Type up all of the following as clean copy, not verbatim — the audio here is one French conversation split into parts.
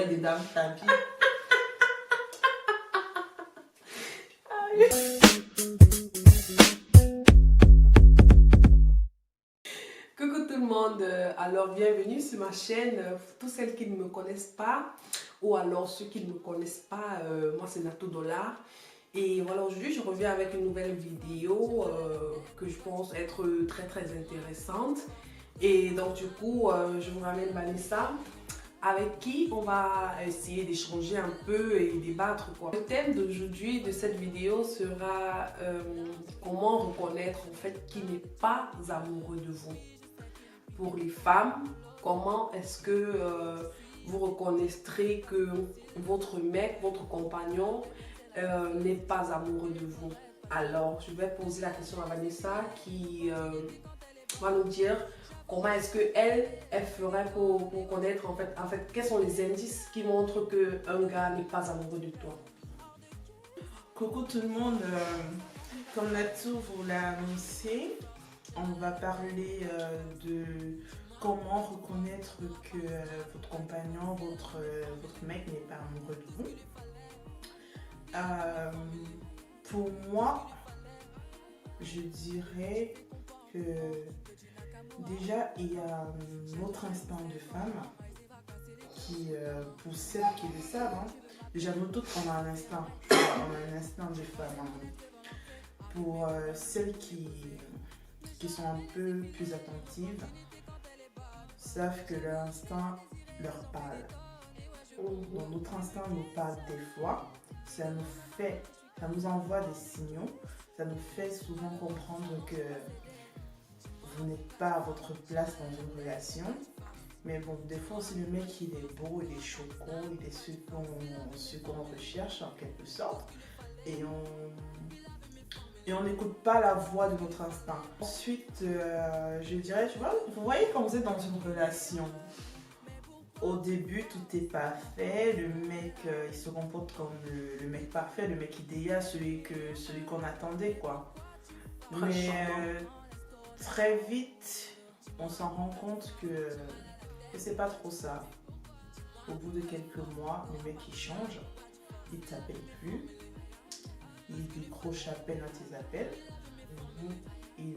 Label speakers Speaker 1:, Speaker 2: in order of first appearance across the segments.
Speaker 1: aurait des dames, tant pis.
Speaker 2: Coucou tout le monde, alors bienvenue sur ma chaîne. Pour toutes celles qui ne me connaissent pas ou alors ceux qui ne me connaissent pas, moi c'est Natou Dollar. Et voilà, aujourd'hui je reviens avec une nouvelle vidéo que je pense être très intéressante. Et donc du coup, je vous ramène Vanessa, avec qui on va essayer d'échanger un peu et débattre quoi. Le thème d'aujourd'hui de cette vidéo sera comment reconnaître en fait qui n'est pas amoureux de vous. Pour les femmes, comment est-ce que vous reconnaîtrez que votre mec, votre compagnon n'est pas amoureux de vous? Alors, je vais poser la question à Vanessa qui va nous dire comment est-ce qu'elle ferait pour connaître en fait quels sont les indices qui montrent qu'un gars n'est pas amoureux de toi.
Speaker 1: Coucou tout le monde, comme Natou vous l'a annoncé, on va parler de comment reconnaître que votre compagnon, votre mec n'est pas amoureux de vous. Pour moi, je dirais que déjà il y a notre instinct de femme qui, pour celles qui le savent, hein, déjà nous toutes on a un instinct, on a un instinct de femme. Hein. Pour celles qui sont un peu plus attentives, savent que leur instinct leur parle. Donc notre instinct nous parle des fois, ça nous envoie des signaux, ça nous fait souvent comprendre que vous n'êtes pas à votre place dans une relation. Mais bon, des fois aussi le mec il est beau, il est choco, il est ce qu'on recherche en quelque sorte. Et on n'écoute pas la voix de notre instinct. Ensuite, je dirais, tu vois, vous voyez quand vous êtes dans une relation, au début tout est parfait, le mec il se comporte comme le mec parfait, le mec idéal, celui qu'on attendait quoi. Mais très vite, on s'en rend compte que c'est pas trop ça. Au bout de quelques mois, le mec il change, il t'appelle plus. Il décroche à peine à tes appels, il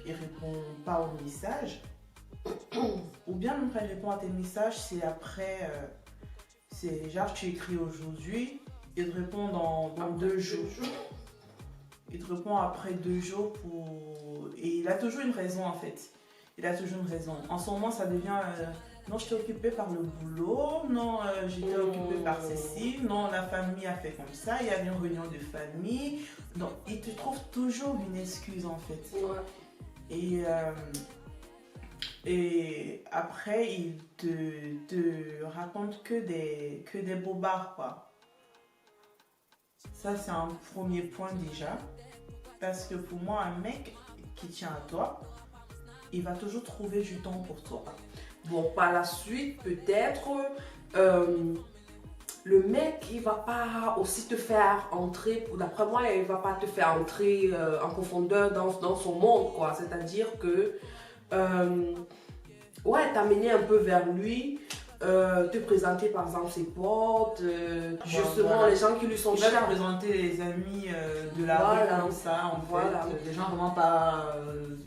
Speaker 1: répond pas aux messages, ou bien même quand il répond à tes messages, c'est après, c'est genre tu écris aujourd'hui, il te répond dans 2 jours. Il te répond après 2 jours et il a toujours une raison en fait. Il a toujours une raison. En ce moment, ça devient non, j'étais occupée par le boulot, non, j'étais occupée par ceci, non, la famille a fait comme ça, il y avait une réunion de famille. Donc, il te trouve toujours une excuse en fait. Ouais. Et après, il te raconte que des bobards quoi. Ça, c'est un premier point déjà. Parce que pour moi, un mec qui tient à toi, il va toujours trouver du temps pour toi.
Speaker 2: Bon, par la suite, peut-être, le mec, il va pas aussi te faire entrer, d'après moi, il va pas te faire entrer en profondeur dans son monde, quoi. C'est-à-dire que, ouais, t'amener un peu vers lui, te présenter par exemple ses potes, justement voilà. Les gens qui lui sont chers.
Speaker 1: Il va te présenter les amis de la rue comme ça, en fait, des gens vraiment pas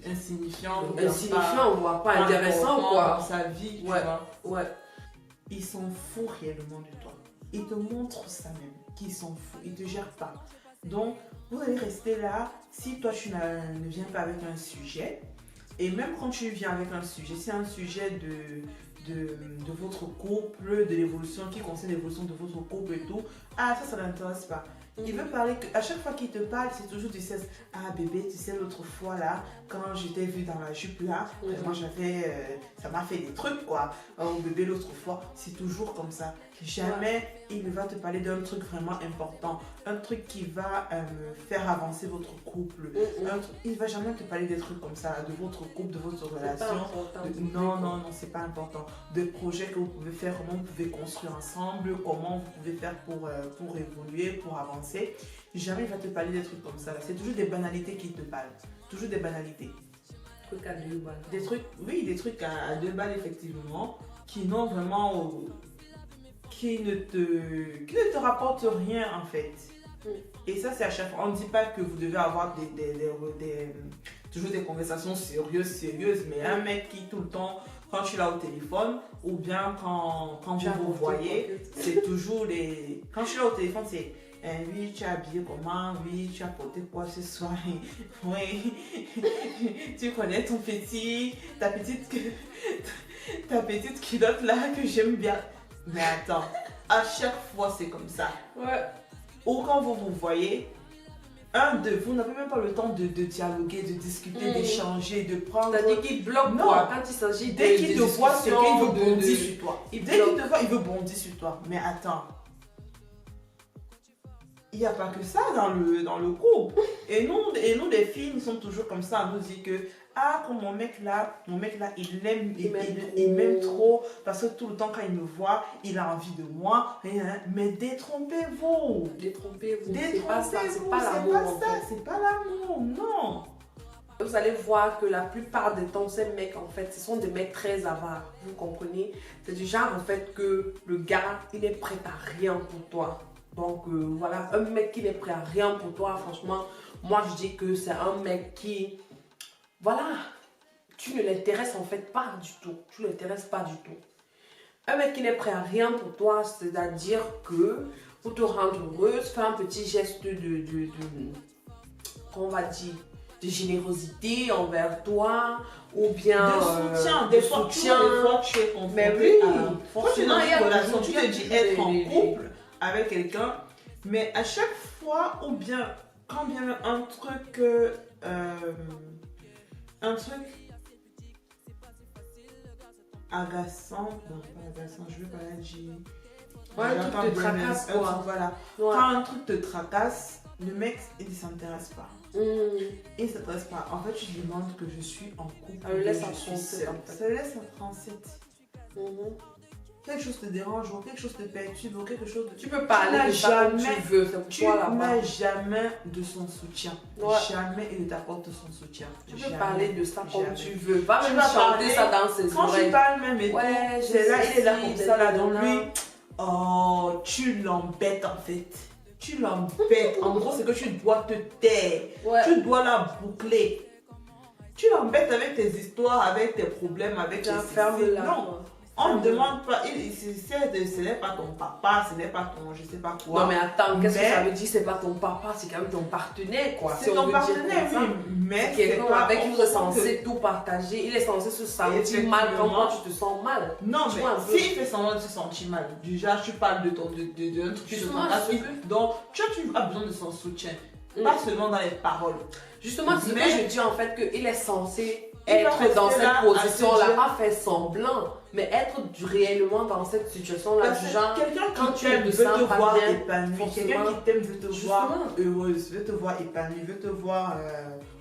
Speaker 1: insignifiants.
Speaker 2: On voit pas intéressant quoi.
Speaker 1: Dans sa vie,
Speaker 2: ouais.
Speaker 1: Tu vois.
Speaker 2: Ouais.
Speaker 1: Il s'en fout réellement de toi. Il te montre ça même, qu'il s'en fout, il te gère pas. Donc, vous allez rester là, si toi tu ne viens pas avec un sujet, et même quand tu viens avec un sujet, c'est un sujet de votre couple, de l'évolution qui concerne l'évolution de votre couple et tout, ah ça l'intéresse pas. Il veut parler que à chaque fois qu'il te parle, c'est toujours du sexe. Ah bébé, tu sais l'autre fois là, quand je t'ai vu dans la jupe là, moi j'avais, ça m'a fait des trucs quoi. Oh bébé l'autre fois, c'est toujours comme ça. Jamais il ne va te parler d'un truc vraiment important, un truc qui va faire avancer votre couple. Il ne va jamais te parler des trucs comme ça, de votre couple, de votre relation. Non, c'est pas important. De projets que vous pouvez faire, comment vous pouvez construire ensemble, comment vous pouvez faire pour évoluer, pour avancer. Jamais il va te parler des trucs comme ça. C'est toujours des banalités qui te parlent. Toujours des banalités.
Speaker 2: Trucs à 2 balles.
Speaker 1: Des trucs, oui, des trucs à 2 balles effectivement, qui n'ont vraiment qui ne te rapporte rien en fait. Et ça, c'est à chaque fois. On ne dit pas que vous devez avoir toujours des conversations sérieuses, mais un mec qui tout le temps, quand tu l'as au téléphone, ou bien quand vous voyez, c'est toujours les... Quand tu l'as au téléphone, c'est oui, tu es habillé comment, oui, tu as porté quoi ce soir, oui, tu connais ton ta petite culotte là que j'aime bien. Mais attends, à chaque fois c'est comme ça.
Speaker 2: Ouais.
Speaker 1: Ou quand vous voyez, vous n'avez même pas le temps de dialoguer, de discuter, d'échanger, de prendre...
Speaker 2: C'est-à-dire qu'il bloque quoi quand il s'agit de
Speaker 1: dès qu'il te voit, c'est qu'il veut bondir sur toi. Dès qu'il te voit, il veut bondir sur toi. Mais attends, il n'y a pas que ça dans le couple. Et nous, les filles, nous sommes toujours comme ça. On nous dit que, comme mon mec là, il m'aime trop. Parce que tout le temps, quand il me voit, il a envie de moi. Mais détrompez-vous.
Speaker 2: Détrompez-vous. C'est pas ça, c'est pas l'amour.
Speaker 1: C'est pas l'amour, non.
Speaker 2: Vous allez voir que la plupart des temps, ces mecs, en fait, ce sont des mecs très avares. Vous comprenez? C'est du genre, en fait, que le gars, il est prêt à rien pour toi. Donc voilà, un mec qui n'est prêt à rien pour toi, franchement, moi je dis que c'est un mec qui, voilà, tu ne l'intéresses en fait pas du tout. Tu ne l'intéresses pas du tout. Un mec qui n'est prêt à rien pour toi, c'est-à-dire que pour te rendre heureuse, faire un petit geste qu'on va dire, de générosité envers toi, ou bien
Speaker 1: de soutien, des fois tu es confronté.
Speaker 2: Mais oui,
Speaker 1: quand tu es dans une relation, tu te dis être en couple avec quelqu'un, mais à chaque fois, ou bien quand vient un truc agaçant, non pas agaçant, je veux pas dire.
Speaker 2: Un truc te tracasse quoi.
Speaker 1: Voilà. Ouais. Quand un truc te tracasse, le mec il ne s'intéresse pas. Il ne s'intéresse pas. En fait, tu demandes que je suis en couple.
Speaker 2: Ça le laisse en français.
Speaker 1: Ça le laisse en français. Quelque chose te dérange, ou quelque chose te perturbe, ou quelque chose de...
Speaker 2: Tu peux parler de ça comme tu veux.
Speaker 1: Tu n'as jamais de son soutien. Ouais. Jamais il ne t'apporte son soutien.
Speaker 2: Tu peux parler de ça comme tu veux. Va même chanter ça dans ses
Speaker 1: quand
Speaker 2: oreilles.
Speaker 1: Tu parles même et
Speaker 2: ouais,
Speaker 1: c'est là, il est là comme ça, là, dans lui. Oh, tu l'embêtes en fait. Tu l'embêtes. En gros, c'est que tu dois te taire. Ouais. Tu dois la boucler. Tu l'embêtes avec tes histoires, avec tes problèmes, avec tes...
Speaker 2: Ferme-la.
Speaker 1: Non. On ne demande pas, ce n'est pas ton papa, ce n'est pas ton je sais pas quoi.
Speaker 2: Non mais attends, qu'est-ce que ça veut dire c'est pas ton papa, c'est quand même ton partenaire quoi.
Speaker 1: C'est ton partenaire, oui, mais
Speaker 2: c'est quelqu'un avec qui vous êtes censé tout partager, il est censé se sentir mal quand toi tu te sens mal.
Speaker 1: Non mais s'il fait semblant de se sentir mal, du genre tu parles de un truc donc tu as besoin de son soutien, pas seulement dans les paroles.
Speaker 2: Justement, c'est ce que je dis en fait qu'il est censé être dans cette position-là, pas faire semblant, mais être réellement dans cette situation-là. Du genre,
Speaker 1: quand tu aimes, veut te voir épanouie, quelqu'un qui t'aime veut te voir heureuse, veut te voir épanouie, veut te voir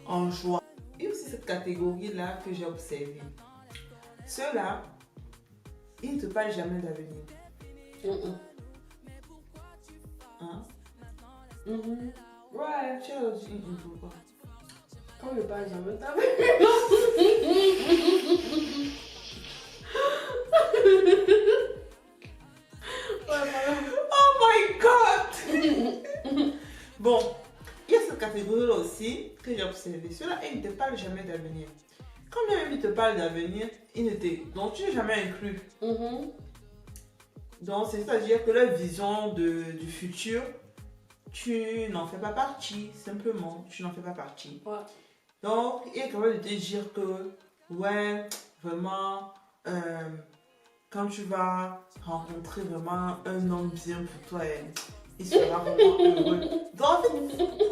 Speaker 1: en joie. Il y a aussi cette catégorie-là que j'ai observée. Ceux-là, ils ne te parlent jamais d'avenir. Hein? Ouais, tu as dit pourquoi?
Speaker 2: Quand je parle jamais d'avenir.
Speaker 1: Oh my god! Bon, il y a cette catégorie-là aussi que j'ai observé. Ceux-là, ils ne te parlent jamais d'avenir. Quand même ils te parlent d'avenir, donc tu n'es jamais inclus. Donc c'est-à-dire que leur vision du futur, tu n'en fais pas partie, simplement. Tu n'en fais pas partie.
Speaker 2: Ouais.
Speaker 1: Donc, il est capable de te dire que, ouais, vraiment, quand tu vas rencontrer vraiment un homme bien pour toi, il sera vraiment heureux. Donc, en fait,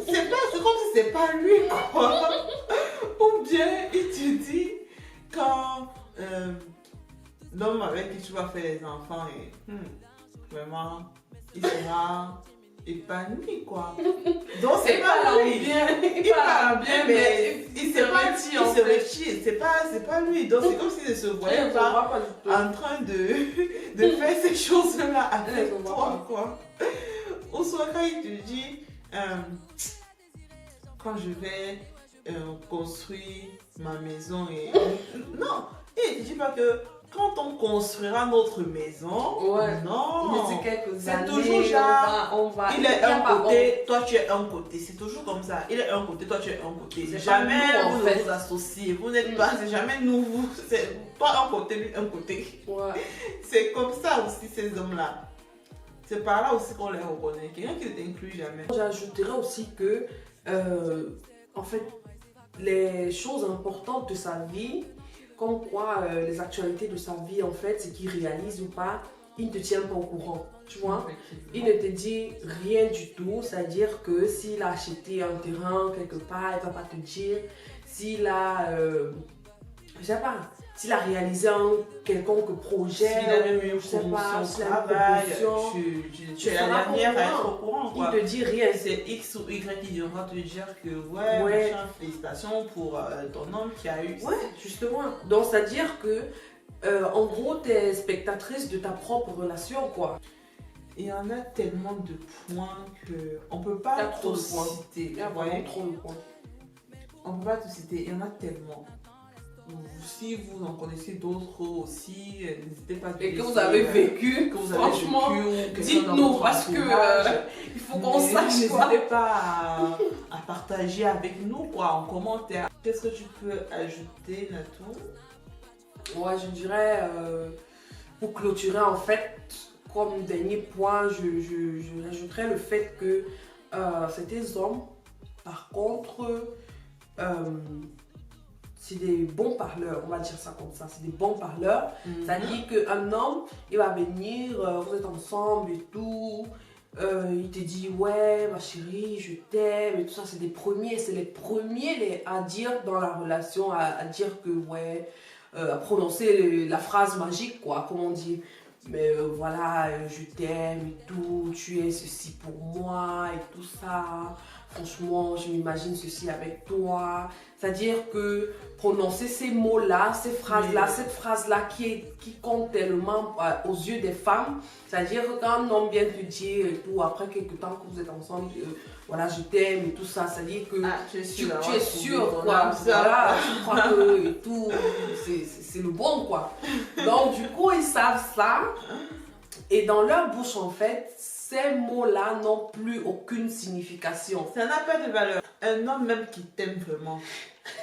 Speaker 1: c'est comme si c'est pas lui, quoi. Ou bien, il te dit, quand l'homme avec qui tu vas faire les enfants, vraiment, il sera épanoui quoi. Donc c'est pas lui. Il parle bien mais il se retire. C'est pas lui. Donc c'est comme s'il ne se voyait pas en train de faire ces choses-là avec toi quoi. Ou soit quand il te dit quand je vais construire ma maison et non, il ne dit pas que quand on construira notre maison,
Speaker 2: Ouais.
Speaker 1: non.
Speaker 2: D'ici quelques
Speaker 1: C'est
Speaker 2: années,
Speaker 1: toujours genre,
Speaker 2: on va.
Speaker 1: il est
Speaker 2: y a
Speaker 1: un
Speaker 2: pas
Speaker 1: côté, toi tu es un côté. C'est toujours comme ça. Il est un côté, toi tu es un côté.
Speaker 2: C'est
Speaker 1: Jamais
Speaker 2: pas nous, en
Speaker 1: vous
Speaker 2: fait.
Speaker 1: ne vous associez. Vous n'êtes pas, c'est jamais nous. C'est toi un côté, lui un côté.
Speaker 2: Ouais.
Speaker 1: C'est comme ça aussi ces hommes-là. C'est par là aussi qu'on les reconnaît. Quelqu'un qui ne t'inclut jamais.
Speaker 2: J'ajouterais aussi que, en fait, les choses importantes de sa vie, comme quoi les actualités de sa vie, en fait, ce qu'il réalise ou pas, il ne te tient pas au courant, tu vois. Il ne te dit rien du tout, c'est-à-dire que s'il a acheté un terrain quelque part, il ne va pas te dire. S'il a, je sais pas, s'il a réalisé un quelconque projet,
Speaker 1: S'il a même une
Speaker 2: je sais pas,
Speaker 1: promotion au
Speaker 2: s'il a une
Speaker 1: travail,
Speaker 2: promotion,
Speaker 1: tu es la dernière à être au courant.
Speaker 2: il
Speaker 1: Quoi.
Speaker 2: te dit rien.
Speaker 1: C'est X ou Y qui viendra te dire que ouais, machin, félicitations pour ton homme qui a eu.
Speaker 2: Ouais, justement. Donc, c'est-à-dire que, en gros, tu es spectatrice de ta propre relation, quoi.
Speaker 1: Il y en a tellement de points qu'on ne peut pas
Speaker 2: trop de points.
Speaker 1: citer.
Speaker 2: Il y a vraiment trop de points.
Speaker 1: On ne peut pas tout citer, il y en a tellement. Si vous en connaissez d'autres aussi, n'hésitez pas à
Speaker 2: Et que
Speaker 1: laisser,
Speaker 2: vous avez vécu,
Speaker 1: que vous avez
Speaker 2: franchement,
Speaker 1: vécu, ou quelqu'un dans
Speaker 2: dites-nous
Speaker 1: votre
Speaker 2: parce que
Speaker 1: entourage.
Speaker 2: il faut qu'on sache quoi.
Speaker 1: N'hésitez pas à partager avec nous quoi, en commentaire. Qu'est-ce que tu peux ajouter, Natou?
Speaker 2: Ouais, je dirais, pour clôturer, en fait, comme dernier point, je rajouterais le fait que ces hommes, par contre, c'est des bons parleurs, on va dire ça comme ça, c'est des bons parleurs. C'est-à-dire qu'un homme, il va venir, vous êtes ensemble et tout, il te dit ouais ma chérie, je t'aime et tout ça, c'est les premiers à dire dans la relation, à dire que ouais, à prononcer la phrase magique quoi, comme on dit. Mais voilà, je t'aime et tout, tu es ceci pour moi et tout ça. Franchement, je m'imagine ceci avec toi. C'est-à-dire que prononcer ces mots-là, ces phrases-là, cette phrase-là qui compte tellement aux yeux des femmes. C'est-à-dire que quand un homme vient te dire et tout, après quelques temps que vous êtes ensemble, voilà, je t'aime et tout ça, c'est-à-dire que tu es sûr, quoi. Voilà, tu crois que et tout, c'est le bon, quoi. Donc, du coup, ils savent ça. Et dans leur bouche, en fait, ces mots-là n'ont plus aucune signification.
Speaker 1: Ça n'a pas de valeur. Un homme même qui t'aime vraiment,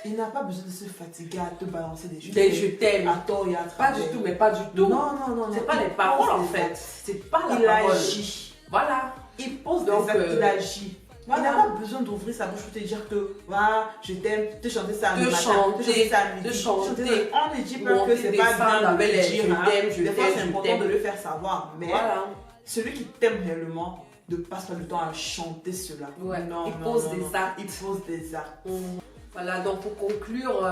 Speaker 1: il n'a pas besoin de se fatiguer à te balancer des
Speaker 2: je t'aime.
Speaker 1: À tort et à
Speaker 2: pas du tout, mais pas du tout.
Speaker 1: Non.
Speaker 2: C'est pas les paroles en fait. C'est pas la
Speaker 1: parole.
Speaker 2: Il
Speaker 1: agit.
Speaker 2: Voilà.
Speaker 1: Il pose
Speaker 2: Donc,
Speaker 1: des actes, il agit.
Speaker 2: Voilà.
Speaker 1: Il n'a pas besoin d'ouvrir sa bouche pour te dire que voilà, je t'aime, te chanter ça à
Speaker 2: Te chanter ça à midi.
Speaker 1: On ne dit pas que c'est pas bien de le dire. Des fois, c'est important de le faire savoir. Mais
Speaker 2: voilà.
Speaker 1: Celui qui t'aime réellement ne passe pas le temps à chanter cela.
Speaker 2: Ouais.
Speaker 1: Non,
Speaker 2: il pose des actes.
Speaker 1: Il pose des actes.
Speaker 2: Voilà, donc pour conclure,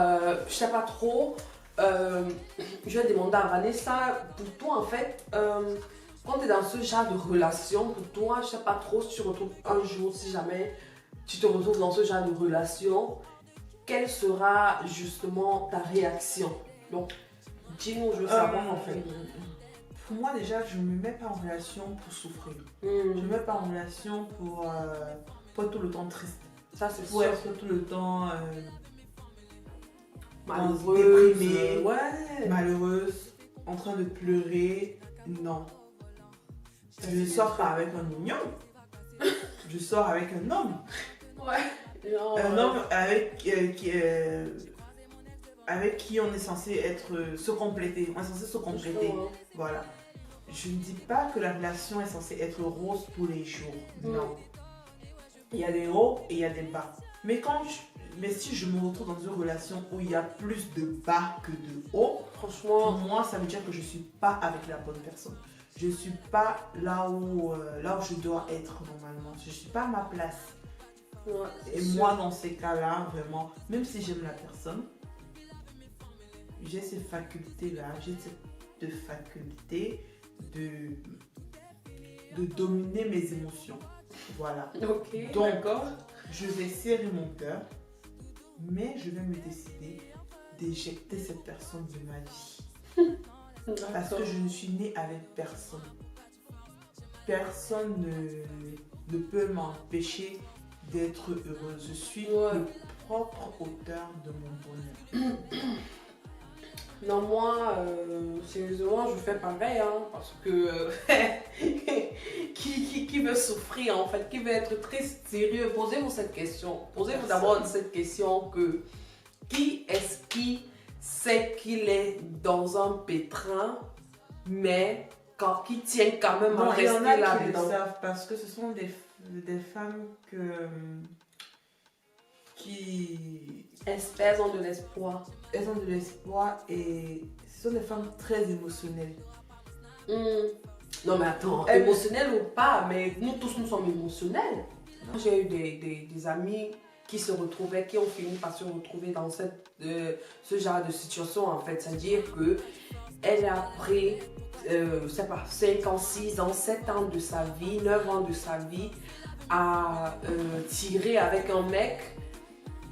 Speaker 2: je sais pas trop, je vais demander à Vanessa, pour toi en fait, quand tu es dans ce genre de relation, pour toi, je sais pas trop si tu retrouves un jour, si jamais tu te retrouves dans ce genre de relation, quelle sera justement ta réaction? Donc, dis-nous, je veux savoir en fait.
Speaker 1: Pour moi déjà, je ne me mets pas en relation pour souffrir. Je ne me mets pas en relation pour être tout le temps triste.
Speaker 2: Ça c'est
Speaker 1: pour
Speaker 2: sûr.
Speaker 1: être tout le temps
Speaker 2: malheureuse,
Speaker 1: déprimée,
Speaker 2: ouais.
Speaker 1: malheureuse, en train de pleurer. Non. Je ne sors pas avec un mignon. Je sors avec un homme.
Speaker 2: Ouais. Non,
Speaker 1: un homme avec qui on est censé se compléter. On est censé se compléter. Voilà. Je ne dis pas que la relation est censée être rose tous les jours. Non. Il y a des hauts et il y a des bas. Mais si je me retrouve dans une relation où il y a plus de bas que de hauts, franchement, pour moi, ça veut dire que je ne suis pas avec la bonne personne. Je ne suis pas là où je dois être normalement. Je ne suis pas à ma place.
Speaker 2: Ouais,
Speaker 1: et moi, dans ces cas-là, vraiment, même si j'aime la personne, j'ai ces facultés-là, j'ai cette faculté de dominer mes émotions. Voilà.
Speaker 2: Ok,
Speaker 1: donc,
Speaker 2: d'accord.
Speaker 1: Je vais serrer mon cœur, mais je vais me décider d'éjecter cette personne de ma vie. Parce que je ne suis née avec personne. Personne ne peut m'empêcher d'être heureuse. Je suis le propre auteur de mon bonheur.
Speaker 2: Non, moi, sérieusement, je fais pareil, hein, parce que qui veut souffrir en fait, qui veut être très sérieux, posez-vous cette question. Posez-vous d'abord cette question que qui est-ce qui sait qu'il est dans un pétrin, mais qui tient quand même à rester là-dedans?
Speaker 1: Il y en a qui le savent parce que ce sont des femmes qui
Speaker 2: elles ont de l'espoir.
Speaker 1: Elles ont de l'espoir et ce sont des femmes très émotionnelles.
Speaker 2: Non mais attends, émotionnelles ou pas, mais nous tous nous sommes émotionnels. J'ai eu des amis qui se retrouvaient, qui ont fini par se retrouver dans ce genre de situation en fait. C'est-à-dire que elle a pris, c'est pas, 5 ans, 6 ans, 7 ans de sa vie, 9 ans de sa vie à tirer avec un mec,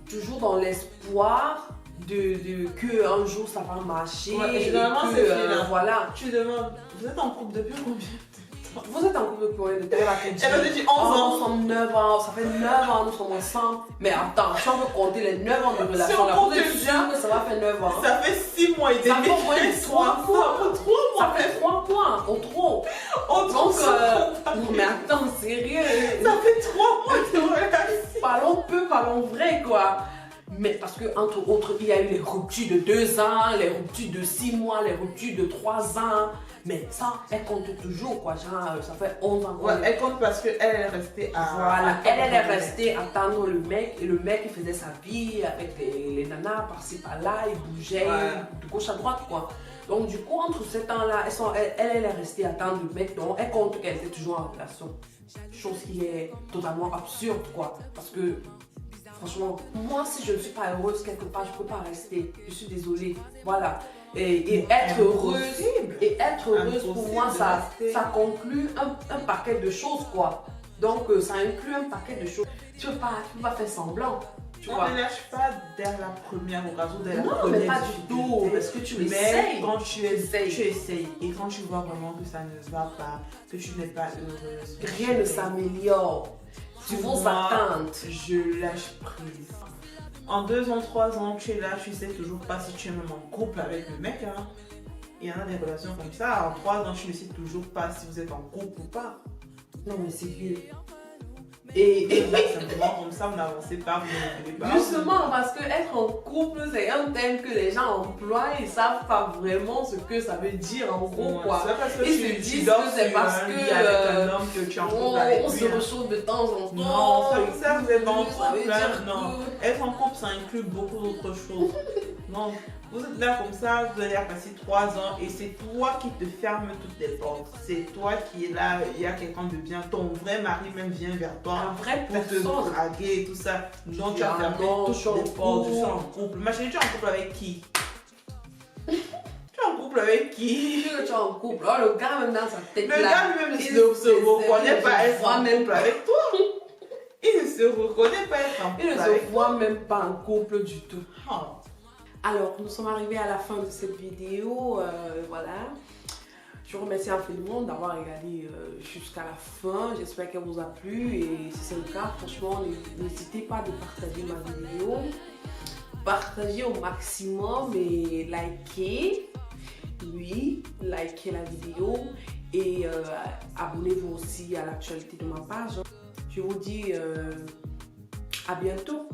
Speaker 2: toujours dans l'espoir que un jour ça va marcher.
Speaker 1: Ouais, et généralement, c'est là.
Speaker 2: Voilà.
Speaker 1: Tu demandes, vous êtes en couple depuis combien de temps?
Speaker 2: Vous êtes en couple depuis combien de temps?
Speaker 1: Elle a dit 11 ans.
Speaker 2: Nous sommes 9 ans, ça fait 9 ans, nous sommes ensemble. Mais attends, si on veut compter les 9 ans de relation, là, vous êtes sûr que ça va faire 9 ans?
Speaker 1: Ça fait 6 mois et demi.
Speaker 2: Ça fait au moins 3 mois. Ça fait 3 mois, au trop. Donc, non mais attends, sérieux.
Speaker 1: Ça fait 3 mois de relation.
Speaker 2: Parlons peu, parlons vrai, quoi. Mais parce que, entre autres, il y a eu les ruptures de 2 ans, les ruptures de 6 mois, les ruptures de 3 ans. Mais ça, elle compte toujours, quoi. Genre, ça fait 11 ans.
Speaker 1: Ouais, elle compte parce qu'elle est restée à...
Speaker 2: Voilà, elle est restée à attendre le mec. Et le mec, il faisait sa vie avec les nanas par-ci, par-là. Il bougeait de gauche à droite, quoi. Donc, du coup, entre ces temps-là, elle est restée à attendre le mec. Donc, elle compte qu'elle était toujours en relation. Chose qui est totalement absurde, quoi. Parce que... Franchement, moi, si je ne suis pas heureuse quelque part, je ne peux pas rester. Je suis désolée. Voilà. Et être heureuse, pour moi, ça conclut un paquet de choses, quoi. Donc, ça inclut un paquet de choses. Tu ne peux pas faire semblant. Tu vois.
Speaker 1: Ne lâche pas dès la première occasion, dès la
Speaker 2: non,
Speaker 1: première
Speaker 2: mais pas du tout. Parce que tu essayes.
Speaker 1: Quand tu essayes et quand tu vois vraiment que ça ne va pas, que tu n'es pas heureuse,
Speaker 2: rien ne s'améliore. Tu vos attentes.
Speaker 1: Je lâche prise. En 2 ans, 3 ans, tu es là, tu sais toujours pas si tu es même en couple avec le mec. Hein. Il y en a des relations comme ça. En 3 ans, tu ne sais toujours pas si vous êtes en couple ou pas.
Speaker 2: Non, mais c'est vieux.
Speaker 1: Et là, simplement comme ça, vous n'avancez pas, vous n'avez pas.
Speaker 2: Justement, parce que être en couple, c'est un thème que les gens emploient, ils savent pas vraiment ce que ça veut dire en gros, quoi.
Speaker 1: C'est parce que
Speaker 2: ils se disent que c'est parce que
Speaker 1: un homme que tu es en couple avec
Speaker 2: on se réchauffe de temps en temps.
Speaker 1: Non, c'est comme ça, vous êtes en couple.
Speaker 2: Non,
Speaker 1: être en couple, ça inclut beaucoup d'autres choses. Non, vous êtes là comme ça, vous allez passer 3 ans et c'est toi qui te ferme toutes les portes. C'est toi qui est là, il y a quelqu'un de bien, ton vrai mari même vient vers toi.
Speaker 2: Un vrai
Speaker 1: pour te draguer et tout ça. Donc tu as fermé toutes les portes. Je suis en couple. Ma chérie, tu es en couple avec qui? Tu es en couple avec qui?
Speaker 2: Tu es en couple. Oh, le gars même dans sa tête là.
Speaker 1: Le gars lui-même ne se reconnaît pas être en couple avec toi. Il ne se reconnaît pas être en couple avec toi.
Speaker 2: Il ne se voit même pas en couple du tout.
Speaker 1: Oh.
Speaker 2: Alors, nous sommes arrivés à la fin de cette vidéo, voilà. Je remercie infiniment d'avoir regardé jusqu'à la fin. J'espère qu'elle vous a plu et si c'est le cas, franchement, n'hésitez pas de partager ma vidéo. Partagez au maximum et likez. Oui, likez la vidéo et abonnez-vous aussi à l'actualité de ma page. Je vous dis à bientôt.